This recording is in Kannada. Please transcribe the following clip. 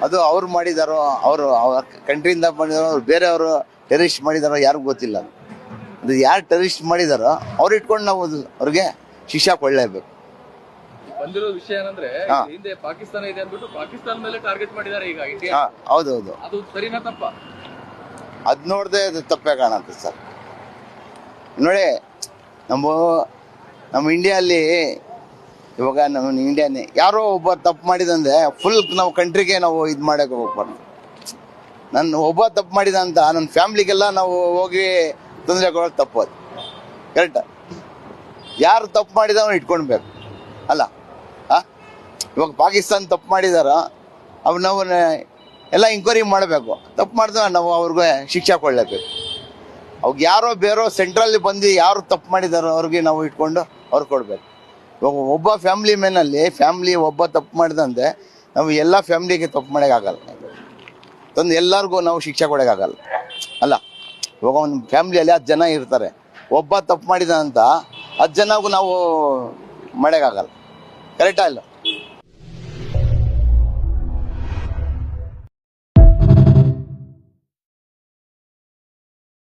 ಅದು ಅವ್ರು ಮಾಡಿದಾರೋ, ಅವರು ಅವ್ರ ಕಂಟ್ರಿಯಿಂದ ಮಾಡಿದಾರೋ, ಅವ್ರು ಬೇರೆಯವರು ಟೆರರಿಸ್ಟ್ ಮಾಡಿದಾರೋ ಯಾರಿಗೂ ಗೊತ್ತಿಲ್ಲ. ಅದು ಯಾರು ಟೆರರಿಸ್ಟ್ ಮಾಡಿದಾರೋ ಅವ್ರು ಇಟ್ಕೊಂಡು ನಾವು ಅವ್ರಿಗೆ ಶಿಕ್ಷೆ ಕೊಡಲೇಬೇಕು. ಬಂದಿರೋ ವಿಷಯ ಏನಂದ್ರೆ ಹಿಂದೆ ಪಾಕಿಸ್ತಾನ ಇದೆ ಅಂದ್ಬಿಟ್ಟು ಪಾಕಿಸ್ತಾನ ಮೇಲೆ ಟಾರ್ಗೆಟ್ ಮಾಡಿದ್ದಾರೆ ಈಗ ಇಂಡಿಯಾ. ಹೌದೌದು, ಅದು ಸರಿನಾ ತಪ್ಪ? ಅದ್ ನೋಡ್ದೆ ಅದು ತಪ್ಪೇ ಕಾಣುತ್ತೆ ಸರ್. ನೋಡಿ, ನಮ್ಮ ಇಂಡಿಯಲ್ಲಿ ಇವಾಗ ನಮ್ಮ ಇಂಡಿಯಾನೇ ಯಾರೋ ಒಬ್ಬ ತಪ್ಪು ಮಾಡಿದಂದ್ರೆ ಫುಲ್ ನಾವು ಕಂಟ್ರಿಗೆ ನಾವು ಇದು ಮಾಡಕ್ಕೆ ಹೋಗ್ಬಾರ್ದು. ನನ್ನ ಒಬ್ಬ ತಪ್ಪು ಮಾಡಿದ ಅಂತ ನನ್ನ ಫ್ಯಾಮ್ಲಿಗೆಲ್ಲ ನಾವು ಹೋಗಿ ತೊಂದರೆ ಕೊಡೋದು ತಪ್ಪು. ಅದು ಕರೆಕ್ಟಾ? ಯಾರು ತಪ್ಪು ಮಾಡಿದವನು ಇಟ್ಕೊಳ್ಬೇಕು ಅಲ್ಲ. ಇವಾಗ ಪಾಕಿಸ್ತಾನ ತಪ್ಪು ಮಾಡಿದಾರ, ಅವು ನಾವು ಎಲ್ಲ ಎಂಕ್ವೈರಿ ಮಾಡಬೇಕು. ತಪ್ಪು ಮಾಡಿದ್ರೆ ನಾವು ಅವ್ರಿಗೆ ಶಿಕ್ಷೆ ಕೊಡಲೇಬೇಕು. ಅವಾಗ ಯಾರೋ ಬೇರೋ ಸೆಂಟ್ರಲ್ಲಿ ಬಂದು ಯಾರು ತಪ್ಪು ಮಾಡಿದಾರೋ ಅವ್ರಿಗೆ ನಾವು ಇಟ್ಕೊಂಡು ಅವ್ರಿಗೆ ಕೊಡಬೇಕು. ಇವಾಗ ಒಬ್ಬ ಫ್ಯಾಮ್ಲಿ ಫ್ಯಾಮ್ಲಿ ಒಬ್ಬ ತಪ್ಪು ಮಾಡಿದಂತೆ ನಾವು ಎಲ್ಲ ಫ್ಯಾಮ್ಲಿಗೆ ತಪ್ಪು ಮಾಡೋಕ್ಕಾಗಲ್ಲ. ತಂದು ಎಲ್ಲರಿಗೂ ನಾವು ಶಿಕ್ಷೆ ಕೊಡೋಕ್ಕಾಗಲ್ಲ ಅಲ್ಲ. ಇವಾಗ ಒಂದು ಫ್ಯಾಮ್ಲಿಯಲ್ಲಿ 10 ಜನ ಇರ್ತಾರೆ, ಒಬ್ಬ ತಪ್ಪು ಮಾಡಿದ ಅಂತ 10 ಜನಗೂ ನಾವು ಮಾಡೋಕ್ಕಾಗಲ್ಲ. ಕರೆಕ್ಟಾ ಇಲ್ಲ?